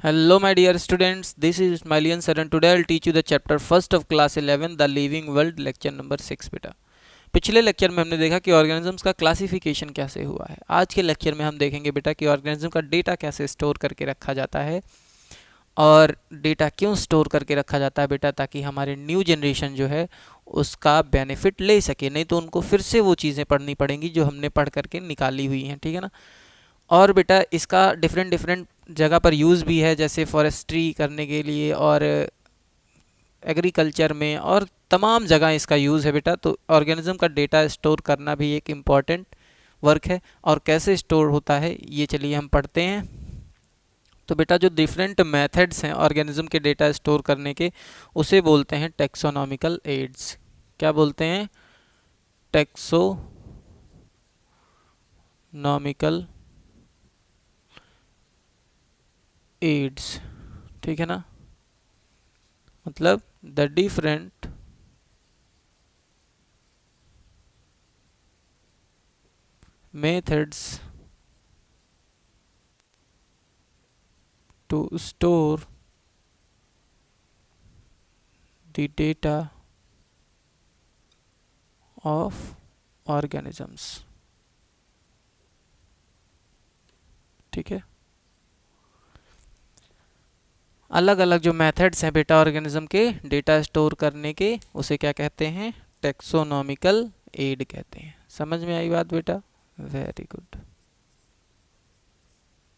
Hello my dear students, this is Ismailian sir and today I'll teach you the chapter first of class 11 the living world lecture number 6 बेटा। पिछले lecture में हमने देखा कि organisms का classification कैसे हुआ है। आज के लेक्चर में हम देखेंगे बेटा कि ऑर्गेनिज्म का डेटा कैसे स्टोर करके रखा जाता है और डेटा क्यों स्टोर करके रखा जाता है बेटा, ताकि हमारे न्यू जनरेशन जो है उसका बेनिफिट ले सके, नहीं तो उनको फिर से वो चीज़ें पढ़नी पड़ेंगी जो हमने पढ़ करके निकाली हुई हैं, ठीक है ना। और बेटा इसका डिफरेंट डिफरेंट जगह पर यूज़ भी है, जैसे फॉरेस्ट्री करने के लिए और एग्रीकल्चर में और तमाम जगह इसका यूज़ है बेटा। तो ऑर्गेनिज्म का डेटा स्टोर करना भी एक इम्पॉर्टेंट वर्क है और कैसे स्टोर होता है ये चलिए हम पढ़ते हैं। तो बेटा जो डिफरेंट मेथड्स हैं ऑर्गेनिज्म के डेटा स्टोर करने के उसे बोलते हैं टेक्सोनॉमिकल एड्स। क्या बोलते हैं? टेक्सोनॉमिकल एड्स, ठीक है ना। मतलब the different methods to store the data of organisms, ठीक है। अलग अलग जो मेथड्स हैं बेटा ऑर्गेनिज्म के डेटा स्टोर करने के उसे क्या कहते हैं? टेक्सोनॉमिकल एड कहते हैं। समझ में आई बात बेटा? Very good.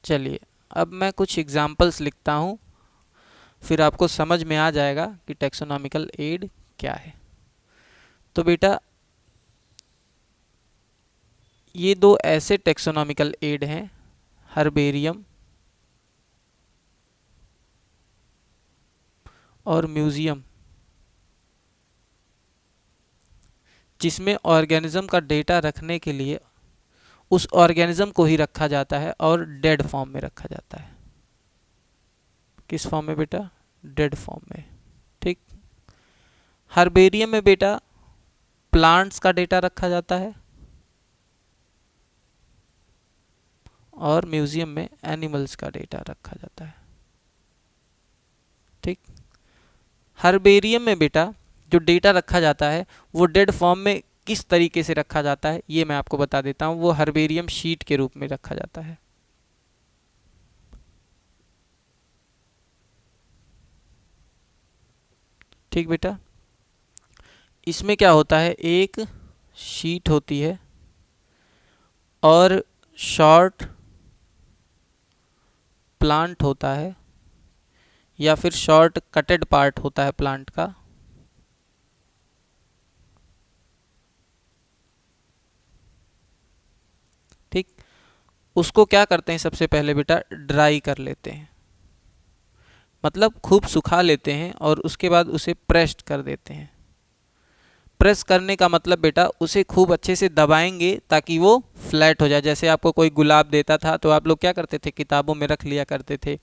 चलिए अब मैं कुछ एग्जांपल्स लिखता हूँ, फिर आपको समझ में आ जाएगा कि टेक्सोनॉमिकल एड क्या है। तो बेटा ये दो ऐसे टेक्सोनॉमिकल एड हैं, हर्बेरियम और म्यूजियम, जिसमें ऑर्गेनिज्म का डेटा रखने के लिए उस ऑर्गेनिज्म को ही रखा जाता है और डेड फॉर्म में रखा जाता है। किस फॉर्म में बेटा? डेड फॉर्म में, ठीक। हर्बेरियम में बेटा प्लांट्स का डेटा रखा जाता है और म्यूजियम में एनिमल्स का डेटा रखा जाता है, ठीक। हर्बेरियम में बेटा जो डेटा रखा जाता है वो डेड फॉर्म में किस तरीके से रखा जाता है ये मैं आपको बता देता हूँ। वो हर्बेरियम शीट के रूप में रखा जाता है, ठीक बेटा। इसमें क्या होता है, एक शीट होती है और शॉर्ट प्लांट होता है या फिर शॉर्ट कटेड पार्ट होता है प्लांट का, ठीक। उसको क्या करते हैं, सबसे पहले बेटा ड्राई कर लेते हैं, मतलब खूब सुखा लेते हैं और उसके बाद उसे प्रेस्ड कर देते हैं। प्रेस करने का मतलब बेटा उसे खूब अच्छे से दबाएंगे ताकि वो फ्लैट हो जाए। जैसे आपको कोई गुलाब देता था तो आप लोग क्या करते थे, किताबों में रख लिया करते थे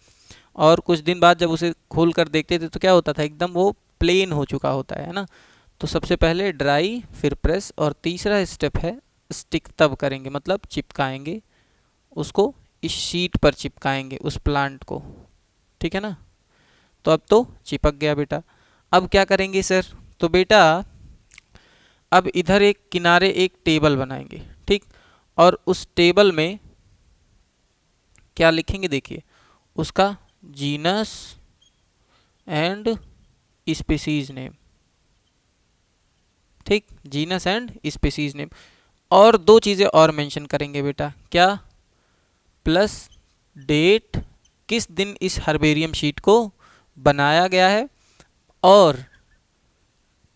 और कुछ दिन बाद जब उसे खोल कर देखते थे तो क्या होता था, एकदम वो प्लेन हो चुका होता है ना। तो सबसे पहले ड्राई फिर प्रेस और तीसरा स्टेप है स्टिक, तब करेंगे मतलब चिपकाएंगे उसको, इस शीट पर चिपकाएंगे उस प्लांट को, ठीक है ना। तो अब तो चिपक गया बेटा। अब क्या करेंगे सर? तो बेटा अब इधर एक किनारे एक टेबल बनाएंगे, ठीक। और उस टेबल में क्या लिखेंगे, देखिए उसका जीनस एंड स्पीसीज नेम, ठीक। जीनस एंड स्पीसीज नेम और दो चीज़ें और मेंशन करेंगे बेटा, क्या? प्लस डेट, किस दिन इस हर्बेरियम शीट को बनाया गया है, और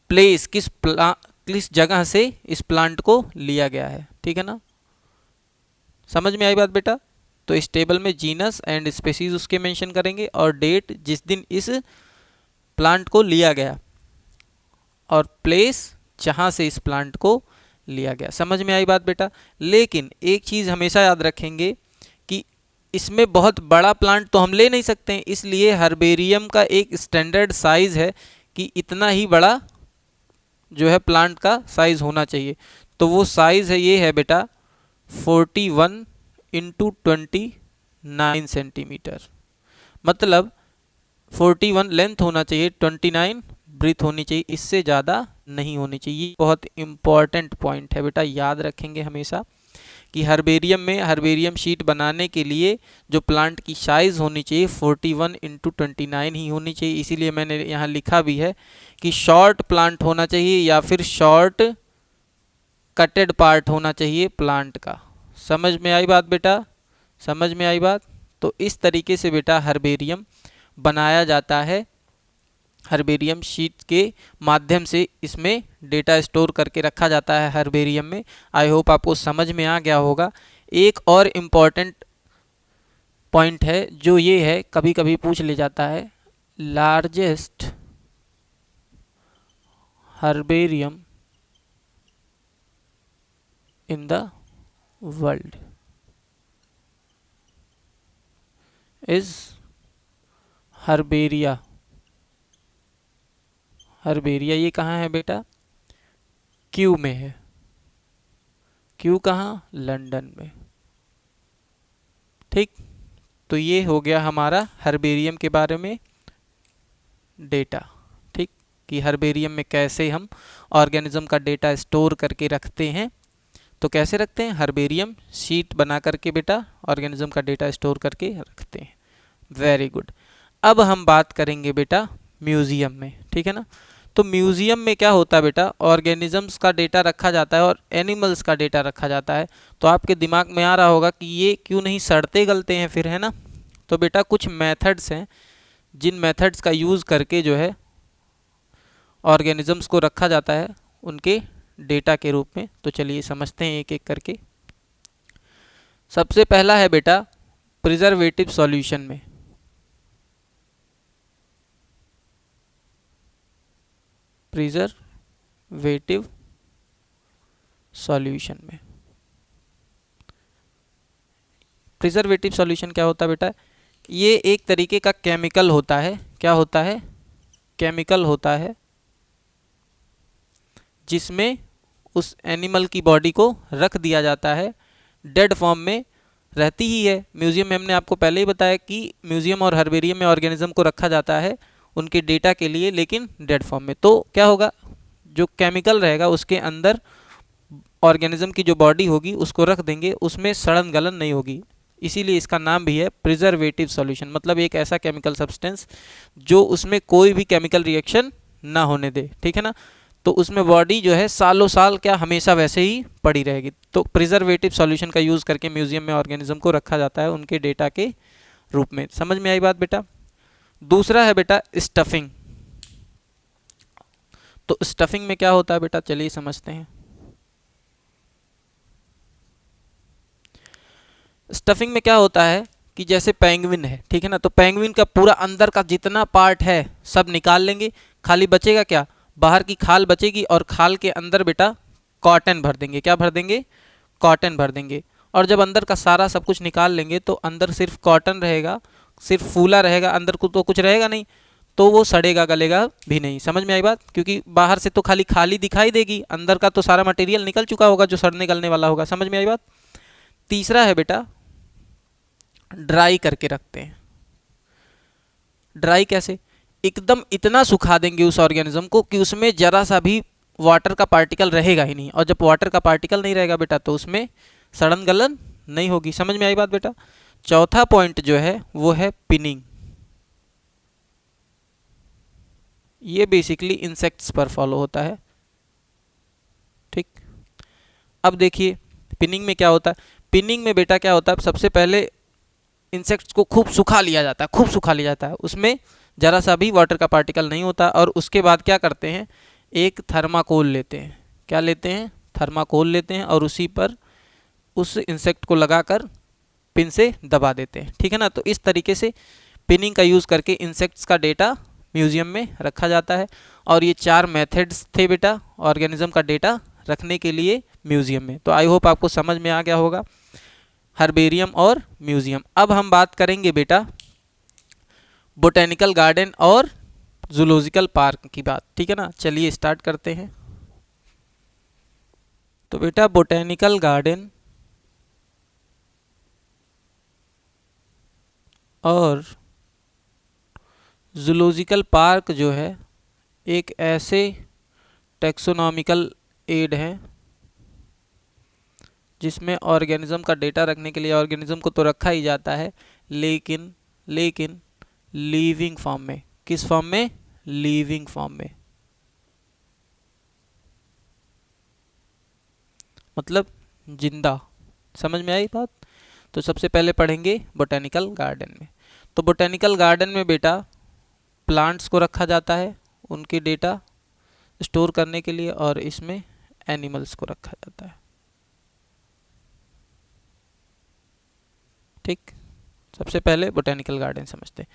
प्लेस, किस जगह से इस प्लांट को लिया गया है, ठीक है ना। समझ में आई बात बेटा? तो इस टेबल में जीनस एंड स्पीसीज उसके मेंशन करेंगे और डेट जिस दिन इस प्लांट को लिया गया और प्लेस जहाँ से इस प्लांट को लिया गया। समझ में आई बात बेटा? लेकिन एक चीज़ हमेशा याद रखेंगे कि इसमें बहुत बड़ा प्लांट तो हम ले नहीं सकते हैं, इसलिए हर्बेरियम का एक स्टैंडर्ड साइज़ है कि इतना ही बड़ा जो है प्लांट का साइज़ होना चाहिए। तो वो साइज़ है, ये है बेटा 41 × 29 सेंटीमीटर। मतलब 41 लेंथ होना चाहिए, 29 ब्रीथ होनी चाहिए, इससे ज़्यादा नहीं होनी चाहिए। बहुत इंपॉर्टेंट पॉइंट है बेटा, याद रखेंगे हमेशा कि हर्बेरियम में हर्बेरियम शीट बनाने के लिए जो प्लांट की साइज़ होनी चाहिए 41 इंटू 29 ही होनी चाहिए। इसीलिए मैंने यहाँ लिखा भी है कि शॉर्ट प्लांट होना चाहिए या फिर शॉर्ट कटेड पार्ट होना चाहिए प्लांट का। समझ में आई बात बेटा? समझ में आई बात? तो इस तरीके से बेटा हर्बेरियम बनाया जाता है। हर्बेरियम शीट के माध्यम से इसमें डेटा स्टोर करके रखा जाता है हर्बेरियम में। आई होप आपको समझ में आ गया होगा। एक और इम्पॉर्टेंट पॉइंट है जो ये है, कभी कभी पूछ ले जाता है, largest herbarium in the world is herbaria. Herbaria ये कहाँ है बेटा? क्यू में है। क्यू कहाँ? लंदन में। ठीक, तो ये हो गया हमारा हर्बेरियम के बारे में डेटा। ठीक, कि हर्बेरियम में कैसे हम ऑर्गेनिज्म का डेटा स्टोर करके रखते हैं। तो कैसे रखते हैं? हर्बेरियम शीट बना करके बेटा ऑर्गेनिज्म का डेटा स्टोर करके रखते हैं। Very good. अब हम बात करेंगे बेटा म्यूजियम में, ठीक है ना। तो म्यूजियम में क्या होता है बेटा? ऑर्गेनिजम्स का डेटा रखा जाता है और एनिमल्स का डेटा रखा जाता है। तो आपके दिमाग में आ रहा होगा कि ये क्यों नहीं सड़ते गलते हैं फिर, है ना। तो बेटा कुछ मेथड्स हैं जिन मेथड्स का यूज़ करके जो है ऑर्गेनिजम्स को रखा जाता है उनके डेटा के रूप में। तो चलिए समझते हैं एक एक करके। सबसे पहला है बेटा प्रिजर्वेटिव सॉल्यूशन में। प्रिजर्वेटिव सॉल्यूशन में प्रिजर्वेटिव सॉल्यूशन क्या होता है बेटा? ये एक तरीके का केमिकल होता है। क्या होता है? केमिकल होता है जिसमें उस एनिमल की बॉडी को रख दिया जाता है, डेड फॉर्म में रहती ही है। म्यूजियम में हमने आपको पहले ही बताया कि म्यूजियम और हर्बेरियम में ऑर्गेनिज्म को रखा जाता है उनके डेटा के लिए, लेकिन डेड फॉर्म में। तो क्या होगा? जो केमिकल रहेगा उसके अंदर ऑर्गेनिज्म की जो बॉडी होगी उसको रख देंगे, उसमें सड़न गलन नहीं होगी। इसीलिए इसका नाम भी है प्रिजर्वेटिव सॉल्यूशन। मतलब एक ऐसा केमिकल सब्सटेंस जो उसमें कोई भी केमिकल रिएक्शन ना होने दे, ठीक है ना। तो उसमें बॉडी जो है सालों साल क्या हमेशा वैसे ही पड़ी रहेगी। तो प्रिजर्वेटिव सॉल्यूशन का यूज़ करके म्यूजियम में ऑर्गेनिज्म को रखा जाता है उनके डेटा के रूप में। समझ में आई बात बेटा? दूसरा है बेटा स्टफिंग। तो स्टफिंग में क्या होता है बेटा? चलिए समझते हैं। स्टफिंग में क्या होता है कि जैसे पेंगुइन है, ठीक है ना। तो पेंगुइन का पूरा अंदर का जितना पार्ट है सब निकाल लेंगे, खाली बचेगा क्या? बाहर की खाल बचेगी और खाल के अंदर बेटा कॉटन भर देंगे। क्या भर देंगे? कॉटन भर देंगे। और जब अंदर का सारा सब कुछ निकाल लेंगे तो अंदर सिर्फ कॉटन रहेगा, सिर्फ फूला रहेगा, अंदर को तो कुछ रहेगा नहीं। तो वो सड़ेगा गलेगा भी नहीं। समझ में आई बात? क्योंकि बाहर से तो खाली खाली दिखाई देगी, अंदर का तो सारा मटेरियल निकल चुका होगा जो सड़ने गलने वाला होगा। समझ में आई बात? तीसरा है बेटा ड्राई करके रखते हैं। ड्राई कैसे? एकदम इतना सुखा देंगे उस ऑर्गेनिज्म को कि उसमें जरा सा भी वाटर का पार्टिकल रहेगा ही नहीं। और जब वाटर का पार्टिकल नहीं रहेगा बेटा तो उसमें सड़न गलन नहीं होगी। समझ में आई बात बेटा? चौथा पॉइंट जो है वो है पिनिंग। ये बेसिकली इंसेक्ट्स पर फॉलो होता है। ठीक, अब देखिए पिनिंग में क्या होता है। पिनिंग में बेटा क्या होता है? सबसे पहले इंसेक्ट्स को खूब सुखा लिया जाता है, खूब सुखा लिया जाता है, उसमें जरा सा भी वाटर का पार्टिकल नहीं होता। और उसके बाद क्या करते हैं? एक थर्माकोल लेते हैं। क्या लेते हैं? थर्माकोल लेते हैं और उसी पर उस इंसेक्ट को लगाकर पिन से दबा देते हैं, ठीक है ना। तो इस तरीके से पिनिंग का यूज़ करके इंसेक्ट्स का डेटा म्यूजियम में रखा जाता है। और ये 4 मेथड्स थे बेटा ऑर्गेनिज्म का डेटा रखने के लिए म्यूजियम में। तो आई होप आपको समझ में आ गया होगा हर्बेरियम और म्यूजियम। अब हम बात करेंगे बेटा बोटेनिकल गार्डन और जूलॉजिकल पार्क की बात, ठीक है ना। चलिए स्टार्ट करते हैं। तो बेटा बोटेनिकल गार्डन और जूलॉजिकल पार्क जो है एक ऐसे टैक्सोनॉमिकल एड है जिसमें ऑर्गेनिज्म का डेटा रखने के लिए ऑर्गेनिज्म को तो रखा ही जाता है, लेकिन लिविंग फॉर्म में। किस फॉर्म में? लिविंग फॉर्म में, मतलब जिंदा। समझ में आई बात? तो सबसे पहले पढ़ेंगे बोटेनिकल गार्डन में। तो बोटेनिकल गार्डन में बेटा प्लांट्स को रखा जाता है उनके डेटा स्टोर करने के लिए, और इसमें एनिमल्स को रखा जाता है। ठीक, सबसे पहले बोटेनिकल गार्डन समझते हैं।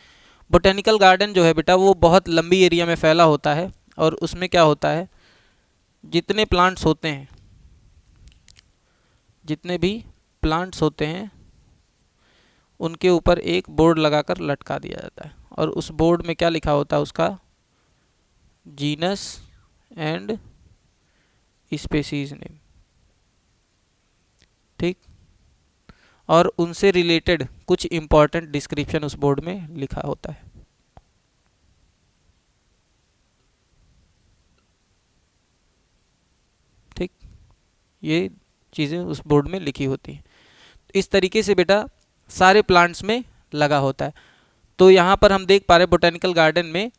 बोटेनिकल गार्डन जो है बेटा वो बहुत लंबी एरिया में फैला होता है, और उसमें क्या होता है, जितने प्लांट्स होते हैं, जितने भी प्लांट्स होते हैं उनके ऊपर एक बोर्ड लगाकर लटका दिया जाता है, और उस बोर्ड में क्या लिखा होता है, उसका जीनस एंड स्पेसीज नेम। ठीक, और उनसे रिलेटेड कुछ इंपॉर्टेंट डिस्क्रिप्शन उस बोर्ड में लिखा होता है। ठीक, ये चीज़ें उस बोर्ड में लिखी होती हैं। इस तरीके से बेटा सारे प्लांट्स में लगा होता है। तो यहाँ पर हम देख पा रहे बोटेनिकल गार्डन में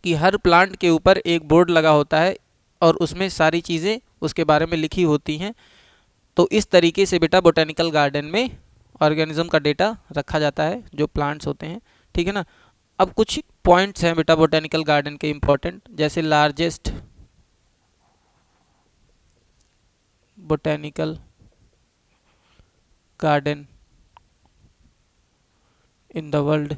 कि हर प्लांट के ऊपर एक बोर्ड लगा होता है और उसमें सारी चीज़ें उसके बारे में लिखी होती हैं। तो इस तरीके से बेटा बोटेनिकल गार्डन में ऑर्गेनिज्म का डेटा रखा जाता है जो प्लांट्स होते हैं। ठीक है ना। अब कुछ पॉइंट्स हैं बेटा बोटेनिकल गार्डन के इम्पोर्टेंट, जैसे largest botanical garden in the world.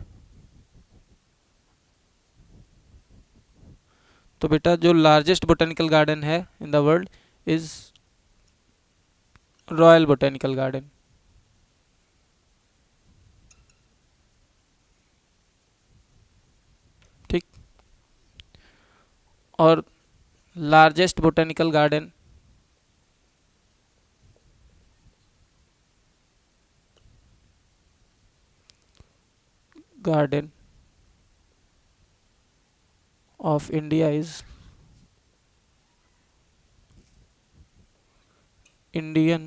तो बेटा जो लार्जेस्ट बोटेनिकल गार्डन है in the world is royal botanical garden. ठीक, और largest botanical garden of India is Indian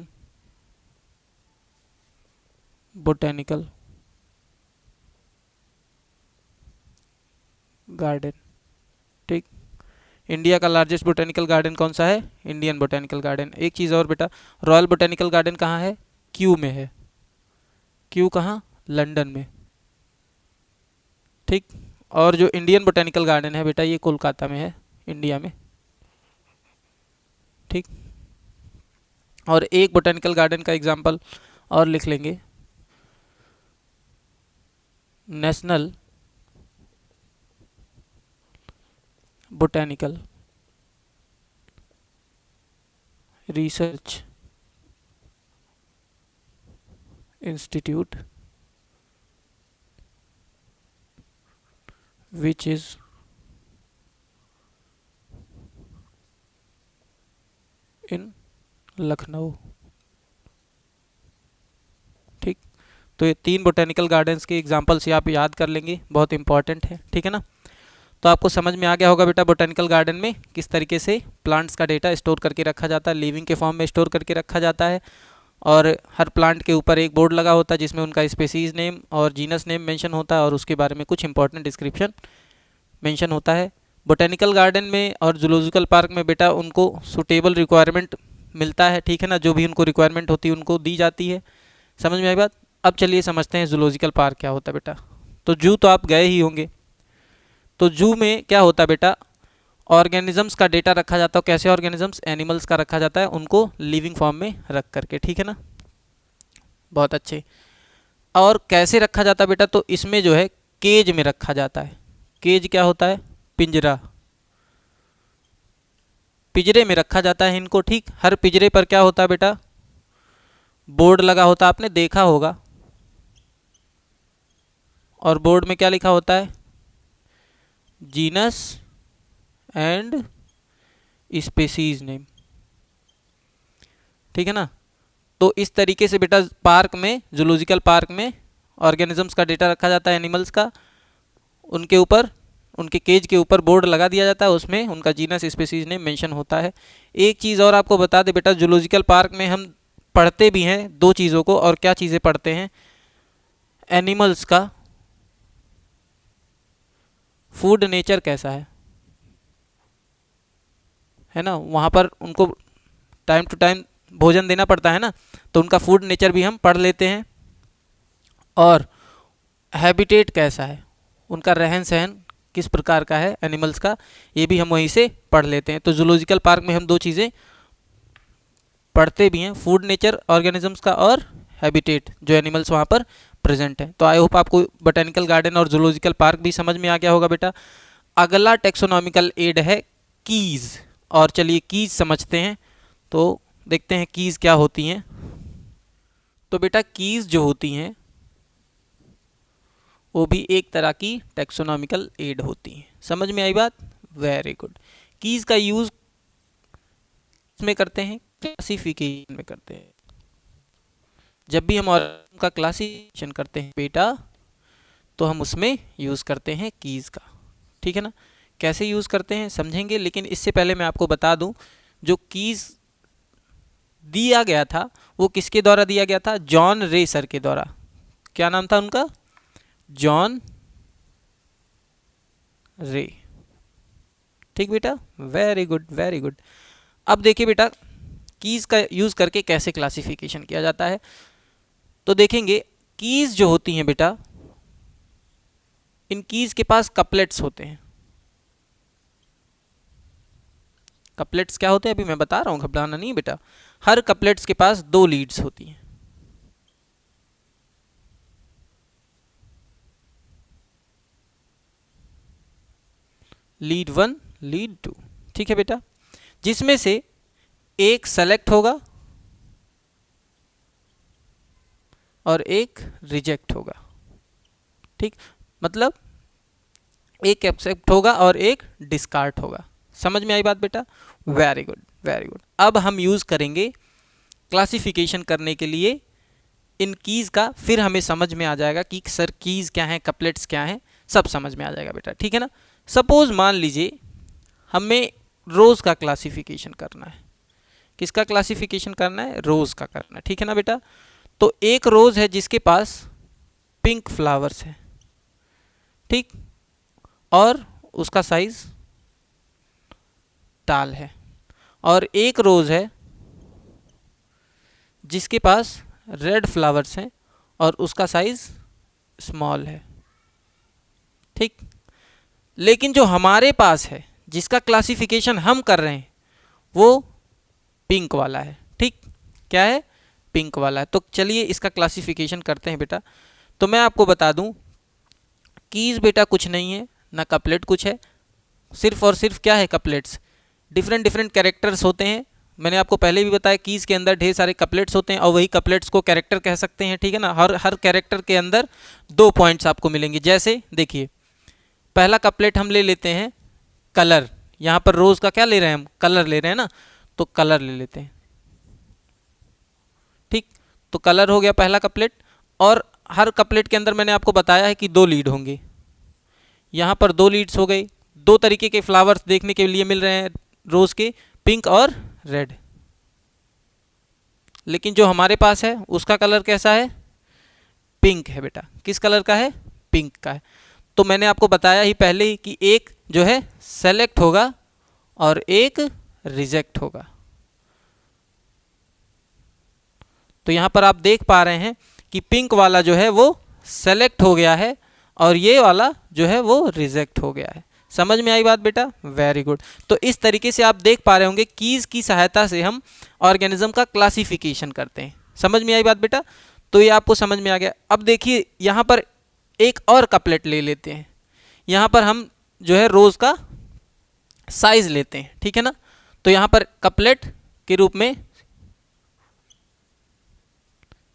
Botanical garden. ठीक, इंडिया का लार्जेस्ट बोटेनिकल गार्डन कौन सा है? Indian botanical garden. एक चीज़ और बेटा, रॉयल बोटेनिकल गार्डन कहाँ है? क्यू में है। क्यू कहाँ? लंदन में। ठीक, और जो इंडियन बोटेनिकल गार्डन है बेटा ये कोलकाता में है, इंडिया में। ठीक, और एक बोटेनिकल गार्डन का एग्जांपल और लिख लेंगे, national botanical research institute which is in Lucknow. ठीक, तो ये 3 बोटेनिकल गार्डन्स के एग्जांपल्स ये आप याद कर लेंगे, बहुत इंपॉर्टेंट है। ठीक है ना। तो आपको समझ में आ गया होगा बेटा बोटेनिकल गार्डन में किस तरीके से प्लांट्स का डेटा स्टोर करके रखा जाता है, लिविंग के फॉर्म में स्टोर करके रखा जाता है, और हर प्लांट के ऊपर एक बोर्ड लगा होता है जिसमें उनका स्पेसीज नेम और जीनस नेम मेंशन होता है, और उसके बारे में कुछ इंपॉर्टेंट डिस्क्रिप्शन मेंशन होता है। बोटेनिकल गार्डन में और जूलॉजिकल पार्क में बेटा उनको सुटेबल रिक्वायरमेंट मिलता है। ठीक है ना, जो भी उनको रिक्वायरमेंट होती है उनको दी जाती है। समझ में आई बात? अब चलिए समझते हैं जूलॉजिकल पार्क क्या होता है बेटा। तो जू तो आप गए ही होंगे। तो जू में क्या होता है बेटा, ऑर्गेनिजम्स का डेटा रखा जाता है। कैसे ऑर्गेनिजम्स? एनिमल्स का रखा जाता है, उनको लिविंग फॉर्म में रख करके। ठीक है ना, बहुत अच्छे। और कैसे रखा जाता है बेटा? तो इसमें जो है केज में रखा जाता है। केज क्या होता है? पिंजरा। पिंजरे में रखा जाता है इनको। ठीक, हर पिंजरे पर क्या होता है बेटा? बोर्ड लगा होता है, आपने देखा होगा। और बोर्ड में क्या लिखा होता है? Genus and species name. ठीक है ना। तो इस तरीके से बेटा पार्क में, जूलॉजिकल पार्क में ऑर्गेनिजम्स का डेटा रखा जाता है, एनिमल्स का, उनके ऊपर, उनके केज के ऊपर बोर्ड लगा दिया जाता है, उसमें उनका जीनस स्पीसीज नेम मेंशन होता है। एक चीज़ और आपको बता दे बेटा, जूलॉजिकल पार्क में हम पढ़ते भी हैं दो चीज़ों को, और क्या चीज़ें पढ़ते हैं? एनिमल्स का फूड नेचर कैसा है ना, वहाँ पर उनको टाइम टू टाइम भोजन देना पड़ता है ना, तो उनका फूड नेचर भी हम पढ़ लेते हैं। और हैबिटेट कैसा है, उनका रहन सहन किस प्रकार का है एनिमल्स का, ये भी हम वहीं से पढ़ लेते हैं। तो जूलॉजिकल पार्क में हम दो चीज़ें पढ़ते भी हैं, फूड नेचर ऑर्गेनिजम्स का और हैबिटेट, जो एनिमल्स वहाँ पर प्रेजेंट हैं। तो आई होप आपको बोटेनिकल गार्डन और जूलॉजिकल पार्क भी समझ में आ गया होगा बेटा। अगला टेक्सोनॉमिकल एड है कीज़, और चलिए कीज़ समझते हैं। तो देखते हैं कीज़ क्या होती हैं। तो बेटा कीज़ जो होती हैं वो भी एक तरह की टेक्सोनॉमिकल एड होती हैं। समझ में आई बात? Very good. कीज़ का यूज़ में करते हैं, क्लासिफिकेशन में करते हैं। जब भी हम ऑर्गेनिज्म का क्लासिफिकेशन करते हैं बेटा, तो हम उसमें यूज़ करते हैं कीज़ का, ठीक है ना। कैसे यूज़ करते हैं समझेंगे, लेकिन इससे पहले मैं आपको बता दूं, जो कीज़ दिया गया था वो किसके द्वारा दिया गया था? जॉन रे सर के द्वारा। क्या नाम था उनका? जॉन रे। ठीक बेटा, वेरी गुड वेरी गुड। अब देखिए बेटा, कीज़ का यूज़ करके कैसे क्लासिफिकेशन किया जाता है। तो देखेंगे कीज़ जो होती हैं बेटा, इन कीज़ के पास कपलेट्स होते हैं। कपलेट्स क्या होते हैं अभी मैं बता रहा हूँ, घबराना नहीं बेटा। हर कपलेट्स के पास दो लीड्स होती हैं। लीड 1, लीड 2, ठीक है बेटा, जिसमें से एक सेलेक्ट होगा और एक रिजेक्ट होगा। ठीक, मतलब एक एक्सेप्ट होगा और एक डिस्कार्ड होगा। समझ में आई बात बेटा? Very good very good. अब हम यूज़ करेंगे क्लासिफिकेशन करने के लिए इन कीज़ का, फिर हमें समझ में आ जाएगा कि सर कीज़ क्या हैं, कपलेट्स क्या हैं, सब समझ में आ जाएगा बेटा, ठीक है ना। सपोज मान लीजिए हमें रोज़ का क्लासिफिकेशन करना है। किसका क्लासिफिकेशन करना है? रोज़ का करना है, ठीक है ना बेटा। तो एक रोज़ है जिसके पास पिंक फ्लावर्स है, ठीक, और उसका साइज टाल है। और एक रोज़ है जिसके पास रेड फ्लावर्स हैं और उसका साइज स्मॉल है, ठीक। लेकिन जो हमारे पास है, जिसका क्लासिफिकेशन हम कर रहे हैं, वो पिंक वाला है, ठीक। क्या है? पिंक वाला है। तो चलिए इसका क्लासिफिकेशन करते हैं बेटा। तो मैं आपको बता दूं, कीज़ बेटा कुछ नहीं है, ना कपलेट कुछ है, सिर्फ और सिर्फ क्या है? कपलेट्स। डिफरेंट डिफरेंट कैरेक्टर्स होते हैं। मैंने आपको पहले भी बताया कीज़ के अंदर ढेर सारे कपलेट्स होते हैं और वही कपलेट्स को कैरेक्टर कह सकते हैं, ठीक है ना। हर कैरेक्टर के अंदर 2 पॉइंट्स आपको मिलेंगे। जैसे देखिए, पहला कपलेट हम ले लेते हैं कलर। यहाँ पर रोज़ का क्या ले रहे हैं हम? कलर ले रहे हैं ना, तो कलर ले लेते हैं, ठीक। तो कलर हो गया पहला कपलेट। और हर कपलेट के अंदर मैंने आपको बताया है कि 2 लीड होंगे। यहाँ पर 2 लीड्स हो गई। 2 तरीके के फ्लावर्स देखने के लिए मिल रहे हैं रोज़ के, पिंक और रेड। लेकिन जो हमारे पास है उसका कलर कैसा है? पिंक है बेटा। किस कलर का है? पिंक का है। तो मैंने आपको बताया ही पहले ही कि एक जो है सेलेक्ट होगा और एक रिजेक्ट होगा। तो यहाँ पर आप देख पा रहे हैं कि पिंक वाला जो है वो सेलेक्ट हो गया है और ये वाला जो है वो रिजेक्ट हो गया है। समझ में आई बात बेटा? Very good. तो इस तरीके से आप देख पा रहे होंगे कीज़ की सहायता से हम ऑर्गेनिज्म का क्लासिफिकेशन करते हैं। समझ में आई बात बेटा? तो ये आपको समझ में आ गया। अब देखिए यहाँ पर एक और कपलेट ले लेते हैं। यहाँ पर हम जो है रोज़ का साइज लेते हैं, ठीक है ना। तो यहाँ पर कपलेट के रूप में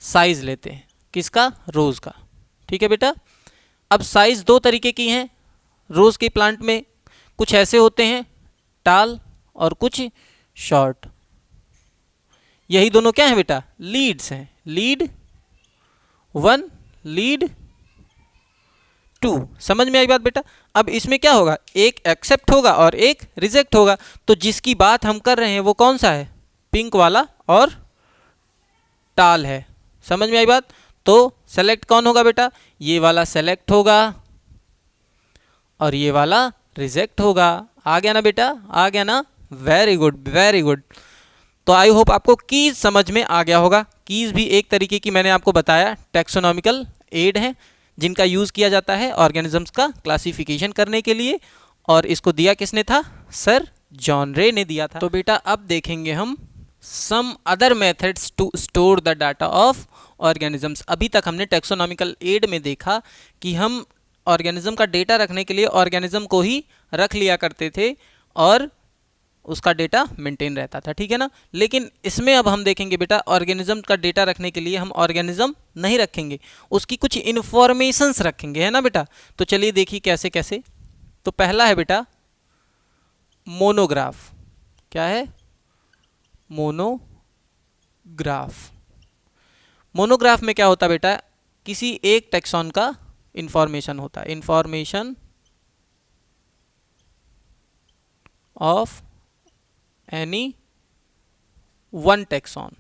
साइज लेते हैं। किसका? रोज़ का, ठीक है बेटा। अब साइज 2 तरीके की हैं रोज़ के प्लांट में। कुछ ऐसे होते हैं टाल और कुछ शॉर्ट। यही दोनों क्या हैं बेटा? लीड्स हैं। Lead 1, lead 2। समझ में आई बात बेटा? अब इसमें क्या होगा, एक एक्सेप्ट होगा और एक रिजेक्ट होगा। तो जिसकी बात हम कर रहे हैं वो कौन सा है, पिंक वाला और टाल है। समझ में आई बात? तो सेलेक्ट कौन होगा बेटा, ये वाला सेलेक्ट होगा और ये वाला रिजेक्ट होगा। आ गया ना बेटा, आ गया ना? Very good, very good. तो आई होप आपको कीज समझ में आ गया होगा। कीज भी एक तरीके की मैंने आपको बताया टैक्सोनॉमिकल एड है, जिनका यूज़ किया जाता है ऑर्गेनिजम्स का क्लासिफिकेशन करने के लिए। और इसको दिया किसने था, सर जॉन रे ने दिया था। तो बेटा अब देखेंगे हम some other methods to store the data of organisms. अभी तक हमने टैक्सोनॉमिकल एड में देखा कि हम ऑर्गेनिज्म का डेटा रखने के लिए ऑर्गेनिज्म को ही रख लिया करते थे और उसका डेटा मेंटेन रहता था, ठीक है ना। लेकिन इसमें अब हम देखेंगे बेटा, ऑर्गेनिज्म का डेटा रखने के लिए हम ऑर्गेनिज्म नहीं रखेंगे, उसकी कुछ इन्फॉर्मेशंस रखेंगे, है ना बेटा। तो चलिए देखिए कैसे कैसे। तो पहला है बेटा मोनोग्राफ। क्या है, मोनोग्राफ। मोनोग्राफ में क्या होता है बेटा, किसी एक टैक्सॉन का इंफॉर्मेशन होता है, information of any one taxon.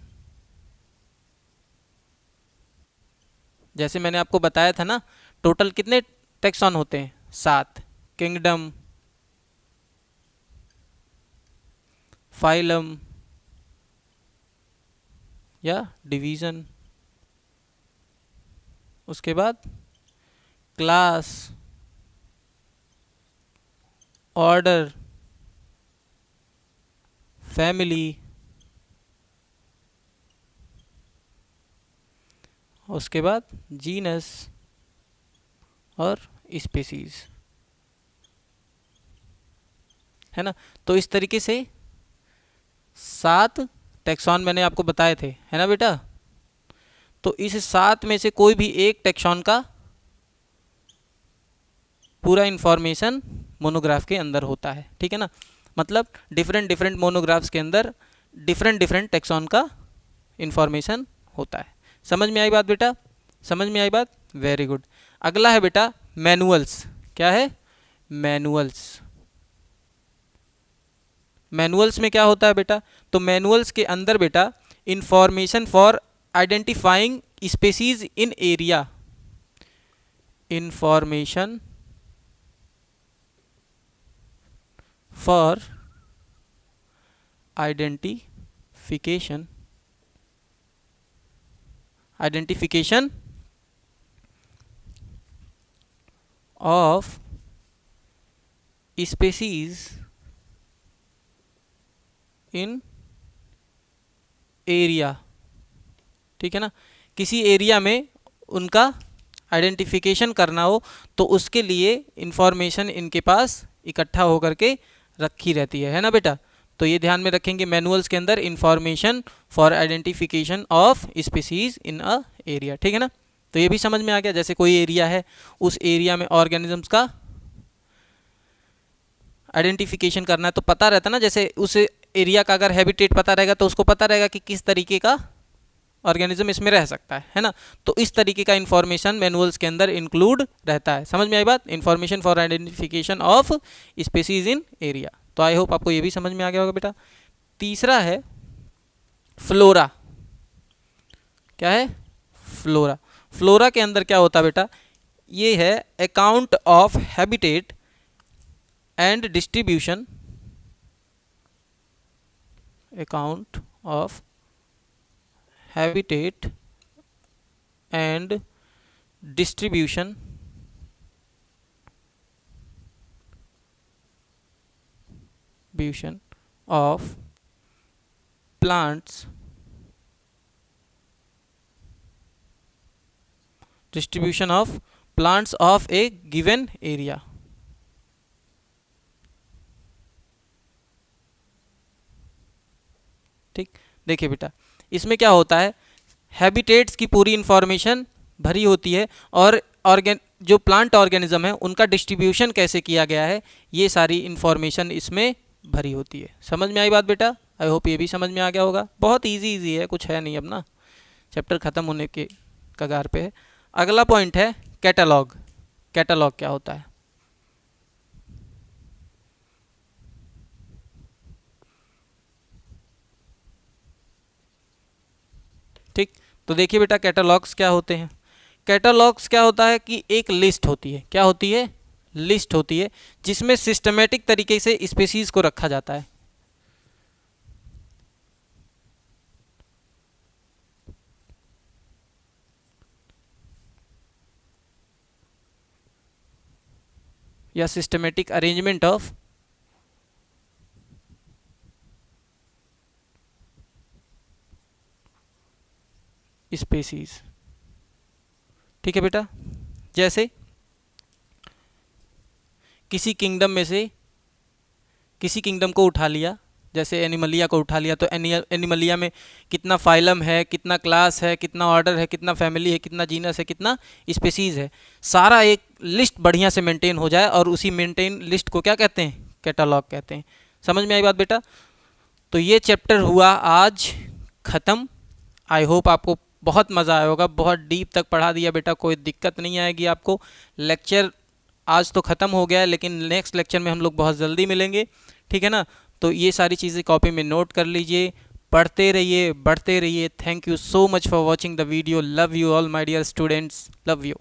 जैसे मैंने आपको बताया था ना, टोटल कितने टैक्सॉन होते हैं, 7। किंगडम, फाइलम या डिवीजन, उसके बाद क्लास, ऑर्डर, फैमिली, उसके बाद जीनस और स्पीसीज, है ना। तो इस तरीके से 7 टैक्सॉन मैंने आपको बताए थे, है ना बेटा। तो इस 7 में से कोई भी एक टैक्सॉन का पूरा इंफॉर्मेशन मोनोग्राफ के अंदर होता है, ठीक है ना। मतलब डिफरेंट डिफरेंट मोनोग्राफ्स के अंदर डिफरेंट डिफरेंट टैक्सॉन का इंफॉर्मेशन होता है। समझ में आई बात बेटा, समझ में आई बात, वेरी गुड। अगला है बेटा मैनुअल्स। क्या है, मैनुअल्स। मैनुअल्स में क्या होता है बेटा, तो मैनुअल्स के अंदर बेटा information for identifying species in area, information for identification of species in area, ठीक है ना। किसी एरिया में उनका आइडेंटिफिकेशन करना हो तो उसके लिए इंफॉर्मेशन इनके पास इकट्ठा होकर के रखी रहती है ना बेटा। तो ये ध्यान में रखेंगे, मैनुअल्स के अंदर information for identification of species in a area, ठीक है ना। तो ये भी समझ में आ गया, जैसे कोई एरिया है, उस एरिया में ऑर्गेनिजम्स का आइडेंटिफिकेशन करना है तो पता रहता ना, जैसे उस एरिया का अगर हैबिटेट पता रहेगा तो उसको पता रहेगा कि किस तरीके का ऑर्गेनिज्म इसमें रह सकता है ना। तो इस तरीके का इंफॉर्मेशन मैनुअल्स के अंदर इंक्लूड रहता है। समझ में आई बात, information for identification of species in area. तो आई होप आपको ये भी समझ में आ गया होगा बेटा। तीसरा है फ्लोरा। क्या है, फ्लोरा। फ्लोरा के अंदर क्या होता है बेटा, ये है account of habitat and distribution, account of habitat and distribution of plants, distribution of plants of a given area। ठीक, देखिए बेटा इसमें क्या होता है, हैबिटेट्स की पूरी इंफॉर्मेशन भरी होती है और जो प्लांट ऑर्गेनिज्म है उनका डिस्ट्रीब्यूशन कैसे किया गया है ये सारी इंफॉर्मेशन इसमें भरी होती है। समझ में आई बात बेटा, आई होप ये भी समझ में आ गया होगा। बहुत इजी है, कुछ है नहीं, अब ना चैप्टर ख़त्म होने के कगार पे है। अगला पॉइंट है कैटलॉग। कैटलॉग क्या होता है। ठीक, तो देखिए बेटा कैटलॉग्स क्या होते हैं। कैटलॉग्स क्या होता है कि एक लिस्ट होती है। क्या होती है? लिस्ट होती है, जिसमें सिस्टमेटिक तरीके से स्पीसीज को रखा जाता है। या सिस्टमेटिक अरेंजमेंट ऑफ स्पीसीज। ठीक है बेटा, जैसे किसी किंगडम में से किसी किंगडम को उठा लिया, जैसे एनिमलिया को उठा लिया, तो एनिमलिया में कितना फाइलम है, कितना क्लास है, कितना ऑर्डर है, कितना फैमिली है, कितना जीनस है, कितना स्पीसीज है, सारा एक लिस्ट बढ़िया से मेंटेन हो जाए, और उसी मेंटेन लिस्ट को क्या कहते हैं? कैटलॉग कहते हैं। समझ में आई बात बेटा? तो ये चैप्टर हुआ आज ख़त्म। आई होप आपको बहुत मज़ा आया होगा। बहुत डीप तक पढ़ा दिया बेटा, कोई दिक्कत नहीं आएगी आपको। लेक्चर आज तो ख़त्म हो गया है, लेकिन नेक्स्ट लेक्चर में हम लोग बहुत जल्दी मिलेंगे। ठीक है ना? तो ये सारी चीज़ें कॉपी में नोट कर लीजिए, पढ़ते रहिए, बढ़ते रहिए। Thank you so much for watching the video. Love you all my dear students, love you.